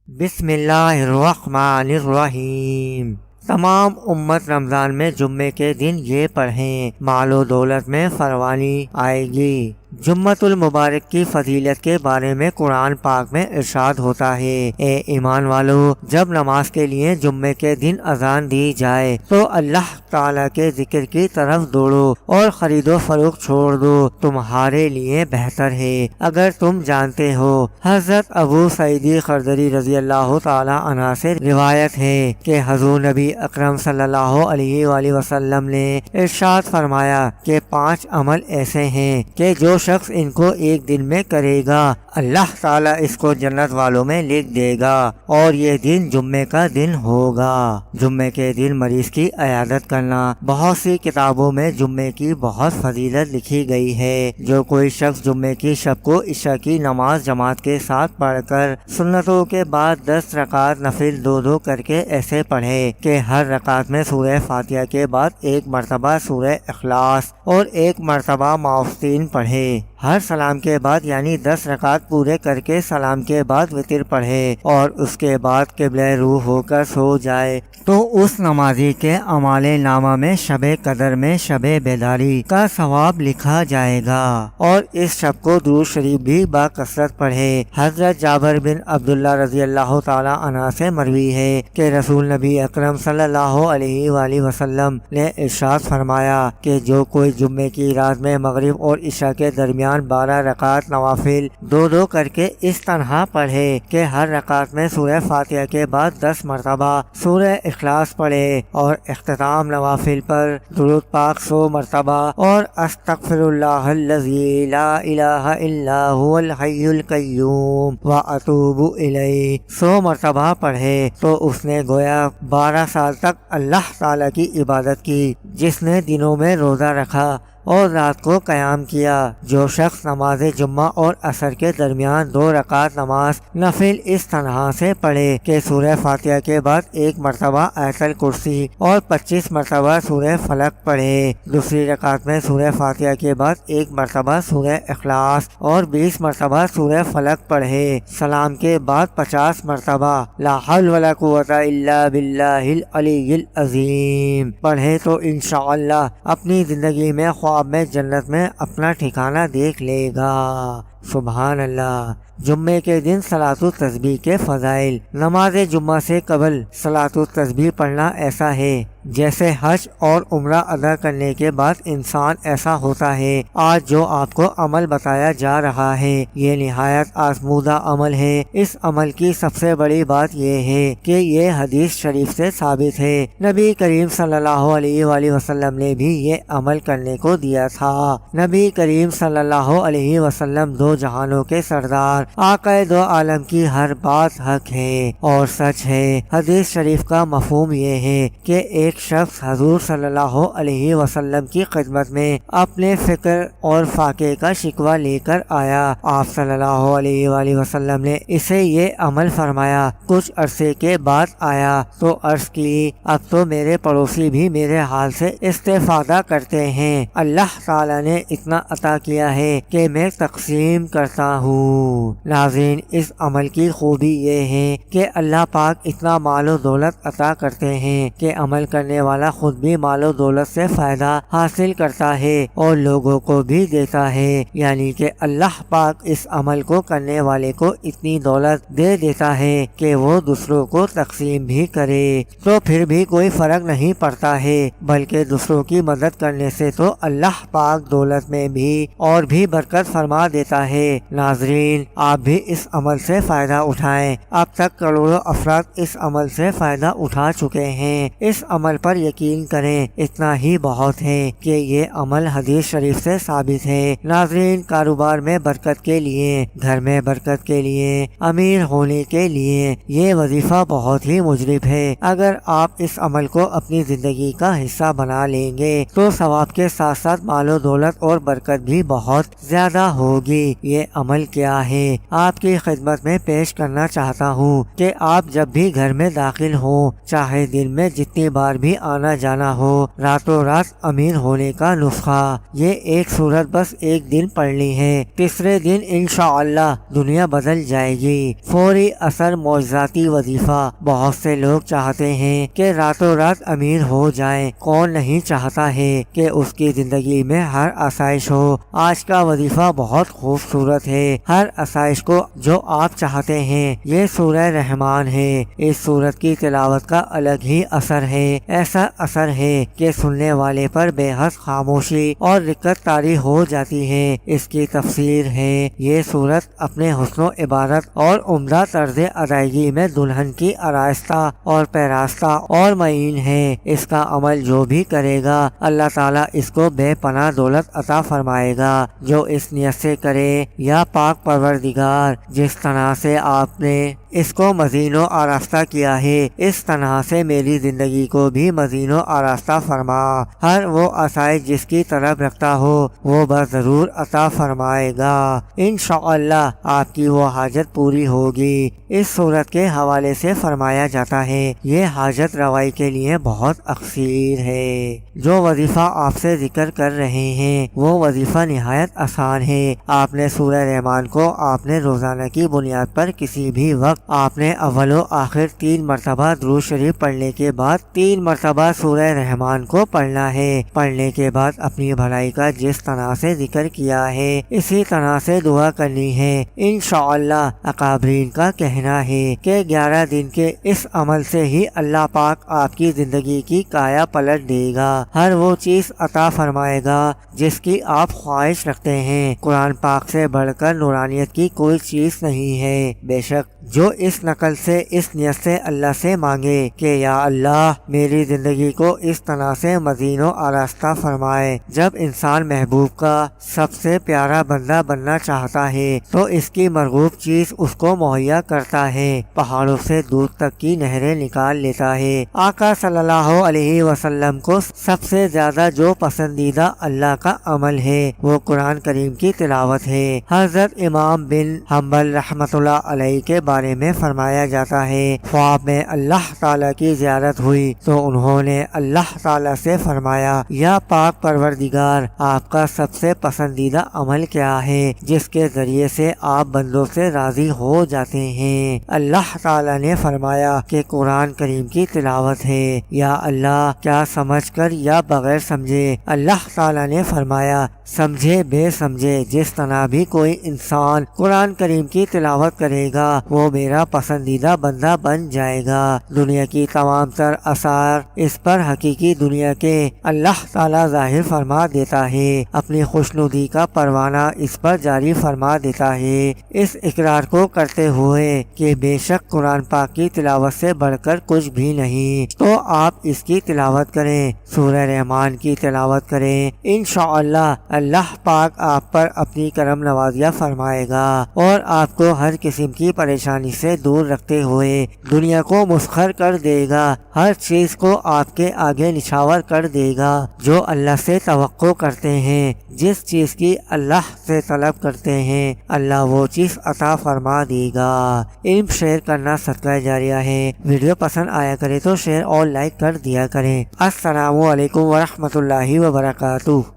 بسم اللہ الرحمن الرحیم۔ تمام امت رمضان میں جمعے کے دن یہ پڑھیں، مال و دولت میں فراوانی آئے گی۔ جمعۃ المبارک کی فضیلت کے بارے میں قرآن پاک میں ارشاد ہوتا ہے، اے ایمان والو، جب نماز کے لیے جمعے کے دن اذان دی جائے تو اللہ تعالیٰ کے ذکر کی طرف دوڑو اور خرید و فروخت چھوڑ دو، تمہارے لیے بہتر ہے اگر تم جانتے ہو۔ حضرت ابو سعید خدری رضی اللہ تعالیٰ عنہ سے روایت ہے کہ حضور نبی اکرم صلی اللہ علیہ وآلہ وسلم نے ارشاد فرمایا کہ 5 عمل ایسے ہیں کہ جو شخص ان کو ایک دن میں کرے گا اللہ تعالیٰ اس کو جنت والوں میں لکھ دے گا، اور یہ دن جمعے کا دن ہوگا۔ جمعے کے دن مریض کی عیادت کرنا۔ بہت سی کتابوں میں جمعے کی بہت فضیلت لکھی گئی ہے۔ جو کوئی شخص جمعے کی شب کو عشاء کی نماز جماعت کے ساتھ پڑھ کر سنتوں کے بعد 10 رکعت نفل 2 کر کے ایسے پڑھے کہ ہر رکعت میں سورہ فاتحہ کے بعد 1 مرتبہ سورہ اخلاص اور 1 مرتبہ معوذتین پڑھے، ہر سلام کے بعد یعنی 10 رکعت پورے کر کے سلام کے بعد وتر پڑھے اور اس کے بعد قبلہ روح ہو کر سو جائے تو اس نمازی کے اعمال نامہ میں شب قدر میں شب بیداری کا ثواب لکھا جائے گا۔ اور اس شب کو درود شریف بھی باکثرت پڑھے۔ حضرت جابر بن عبداللہ رضی اللہ تعالی عنہ سے مروی ہے کہ رسول نبی اکرم صلی اللہ علیہ وآلہ وسلم نے ارشاد فرمایا کہ جو کوئی جمعے کی رات میں مغرب اور عشاء کے درمیان 12 رکعت نوافل 2 کر کے اس طرح پڑھے کہ ہر رکعت میں سورہ فاتحہ کے بعد 10 مرتبہ سورہ اخلاص پڑھے اور اختتام نوافل پر درود پاک 100 مرتبہ اور استغفر اللہ الذی لا الہ الا هو الحی القیوم واتوب الیہ 100 مرتبہ پڑھے تو اس نے گویا 12 سال تک اللہ تعالی کی عبادت کی، جس نے دنوں میں روزہ رکھا اور رات کو قیام کیا۔ جو شخص نماز جمعہ اور عصر کے درمیان 2 رکعت نماز نفل اس طرح سے پڑھے کہ سورہ فاتحہ کے بعد 1 مرتبہ آیت الکرسی اور 25 مرتبہ سورہ فلق پڑھے، دوسری رکعت میں سورہ فاتحہ کے بعد 1 مرتبہ سورہ اخلاص اور 20 مرتبہ سورہ فلق پڑھے، سلام کے بعد 50 مرتبہ لا حول ولا قوت الا باللہ العلی العظیم پڑھے تو انشاءاللہ اپنی زندگی میں خواب میں جنت میں اپنا ٹھکانہ دیکھ لے گا۔ سبحان اللہ۔ جمعے کے دن صلاۃ التسبیح کے فضائل۔ نماز جمعہ سے قبل صلاۃ التسبیح پڑھنا ایسا ہے جیسے حج اور عمرہ ادا کرنے کے بعد انسان ایسا ہوتا ہے۔ آج جو آپ کو عمل بتایا جا رہا ہے یہ نہایت آزمودہ عمل ہے۔ اس عمل کی سب سے بڑی بات یہ ہے کہ یہ حدیث شریف سے ثابت ہے۔ نبی کریم صلی اللہ علیہ وآلہ وسلم نے بھی یہ عمل کرنے کو دیا تھا۔ نبی کریم صلی اللہ علیہ وسلم 2 جہانوں کے سردار آقا 2 عالم کی ہر بات حق ہے اور سچ ہے۔ حدیث شریف کا مفہوم یہ ہے کہ ایک شخص حضور صلی اللہ علیہ وسلم کی خدمت میں اپنے فکر اور فاقے کا شکوہ لے کر آیا۔ آپ صلی اللہ علیہ وآلہ وسلم نے اسے یہ عمل فرمایا۔ کچھ عرصے کے بعد آیا تو عرض کی، اب تو میرے پڑوسی بھی میرے حال سے استفادہ کرتے ہیں، اللہ تعالیٰ نے اتنا عطا کیا ہے کہ میں تقسیم کرتا ہوں۔ ناظرین، اس عمل کی خوبی یہ ہے کہ اللہ پاک اتنا مال و دولت عطا کرتے ہیں کہ عمل کرنے والا خود بھی مال و دولت سے فائدہ حاصل کرتا ہے اور لوگوں کو بھی دیتا ہے، یعنی کہ اللہ پاک اس عمل کو کرنے والے کو اتنی دولت دے دیتا ہے کہ وہ دوسروں کو تقسیم بھی کرے تو پھر بھی کوئی فرق نہیں پڑتا ہے، بلکہ دوسروں کی مدد کرنے سے تو اللہ پاک دولت میں بھی اور بھی برکت فرما دیتا ہے۔ ناظرین، آپ بھی اس عمل سے فائدہ اٹھائیں۔ اب تک کروڑوں افراد اس عمل سے فائدہ اٹھا چکے ہیں۔ اس عمل پر یقین کریں، اتنا ہی بہت ہے کہ یہ عمل حدیث شریف سے ثابت ہے۔ ناظرین، کاروبار میں برکت کے لیے، گھر میں برکت کے لیے، امیر ہونے کے لیے یہ وظیفہ بہت ہی مجرب ہے۔ اگر آپ اس عمل کو اپنی زندگی کا حصہ بنا لیں گے تو ثواب کے ساتھ ساتھ مال و دولت اور برکت بھی بہت زیادہ ہوگی۔ یہ عمل کیا ہے آپ کی خدمت میں پیش کرنا چاہتا ہوں کہ آپ جب بھی گھر میں داخل ہوں، چاہے دن میں جتنی بار بھی آنا جانا ہو، راتوں رات امیر ہونے کا نسخہ، یہ ایک صورت بس ایک دن پڑھنی ہے، تیسرے دن انشاءاللہ دنیا بدل جائے گی۔ فوری اثر معجزاتی وظیفہ۔ بہت سے لوگ چاہتے ہیں کہ راتوں رات امیر ہو جائیں، کون نہیں چاہتا ہے کہ اس کی زندگی میں ہر آسائش ہو۔ آج کا وظیفہ بہت خوبصورت ہے، ہر آسائش کو جو آپ چاہتے ہیں۔ یہ سورہ رحمان ہے، اس سورت کی تلاوت کا الگ ہی اثر ہے، ایسا اثر ہے کہ سننے والے پر بے حد خاموشی اور رکت طاری ہو جاتی ہے۔ اس کی تفسیر ہے، یہ سورت اپنے حسن و عبارت اور عمدہ طرز ادائیگی میں دلہن کی آراستہ اور پیراستہ اور معین ہے۔ اس کا عمل جو بھی کرے گا اللہ تعالیٰ اس کو بے پناہ دولت عطا فرمائے گا، جو اس نیت سے کرے۔ یا پاک پروردگار، جس طرح سے آپ نے اس کو مزین و آراستہ کیا ہے، اس طرح سے میری زندگی کو بھی مزین و آراستہ فرما۔ ہر وہ آسائش جس کی طرف رکھتا ہو وہ بس ضرور عطا فرمائے گا، انشاءاللہ آپ کی وہ حاجت پوری ہوگی۔ اس صورت کے حوالے سے فرمایا جاتا ہے، یہ حاجت روائی کے لیے بہت اخصیر ہے۔ جو وظیفہ آپ سے ذکر کر رہے ہیں وہ وظیفہ نہایت آسان ہے۔ آپ نے سورہ رحمان کو آپ نے روزانہ کی بنیاد پر کسی بھی وقت آپ نے اول و آخر 3 مرتبہ درود شریف پڑھنے کے بعد 3 مرتبہ سورہ رحمان کو پڑھنا ہے۔ پڑھنے کے بعد اپنی بھلائی کا جس طرح سے ذکر کیا ہے اسی طرح سے دعا کرنی ہے۔ انشاءاللہ اکابرین کا کہنا ہے کہ 11 دن کے اس عمل سے ہی اللہ پاک آپ کی زندگی کی کایا پلٹ دے گا، ہر وہ چیز عطا فرمائے گا جس کی آپ خواہش رکھتے ہیں۔ قرآن پاک سے بڑھ کر نورانیت کی کوئی چیز نہیں ہے۔ بے شک جو اس نقل سے اس نیت سے اللہ سے مانگے کہ یا اللہ میری زندگی کو اس طرح سے مزین و آراستہ فرمائے۔ جب انسان محبوب کا سب سے پیارا بندہ بننا چاہتا ہے تو اس کی مرغوب چیز اس کو مہیا کرتا ہے، پہاڑوں سے دودھ تک کی نہریں نکال لیتا ہے۔ آقا صلی اللہ علیہ وسلم کو سب سے زیادہ جو پسندیدہ اللہ کا عمل ہے وہ قرآن کریم کی تلاوت ہے۔ حضرت امام بن حنبل رحمۃ اللہ علیہ کے بارے میں فرمایا جاتا ہے، خواب میں اللہ تعالیٰ کی زیارت ہوئی تو انہوں نے اللہ تعالیٰ سے فرمایا، یا پاک پروردگار آپ کا سب سے پسندیدہ عمل کیا ہے جس کے ذریعے سے آپ بندوں سے راضی ہو جاتے ہیں؟ اللہ تعالیٰ نے فرمایا کہ قرآن کریم کی تلاوت ہے۔ یا اللہ کیا سمجھ کر یا بغیر سمجھے؟ اللہ تعالیٰ نے فرمایا سمجھے بے سمجھے جس طرح بھی کوئی انسان قرآن کریم کی تلاوت کرے گا وہ میرا پسندیدہ بندہ بن جائے گا۔ دنیا کی تمام تر آثار اس پر حقیقی دنیا کے اللہ تعالیٰ ظاہر فرما دیتا ہے، اپنی خوشنودی کا پروانہ اس پر جاری فرما دیتا ہے، اس اقرار کو کرتے ہوئے کہ بے شک قرآن پاک کی تلاوت سے بڑھ کر کچھ بھی نہیں۔ تو آپ اس کی تلاوت کریں، سورہ رحمان کی تلاوت کریں، انشاءاللہ اللہ پاک آپ پر اپنی کرم نوازیاں فرمائے گا اور آپ کو ہر قسم کی پریشانی سے دور رکھتے ہوئے دنیا کو مسخر کر دے گا، ہر چیز کو آپ کے آگے نچھاور کر دے گا۔ جو اللہ سے توقع کرتے ہیں، جس چیز کی اللہ سے طلب کرتے ہیں، اللہ وہ چیز عطا فرما دے گا۔ علم شیئر کرنا صدقہ جاریہ ہے۔ ویڈیو پسند آیا کرے تو شیئر اور لائک کر دیا کریں۔ السلام علیکم ورحمۃ اللہ وبرکاتہ۔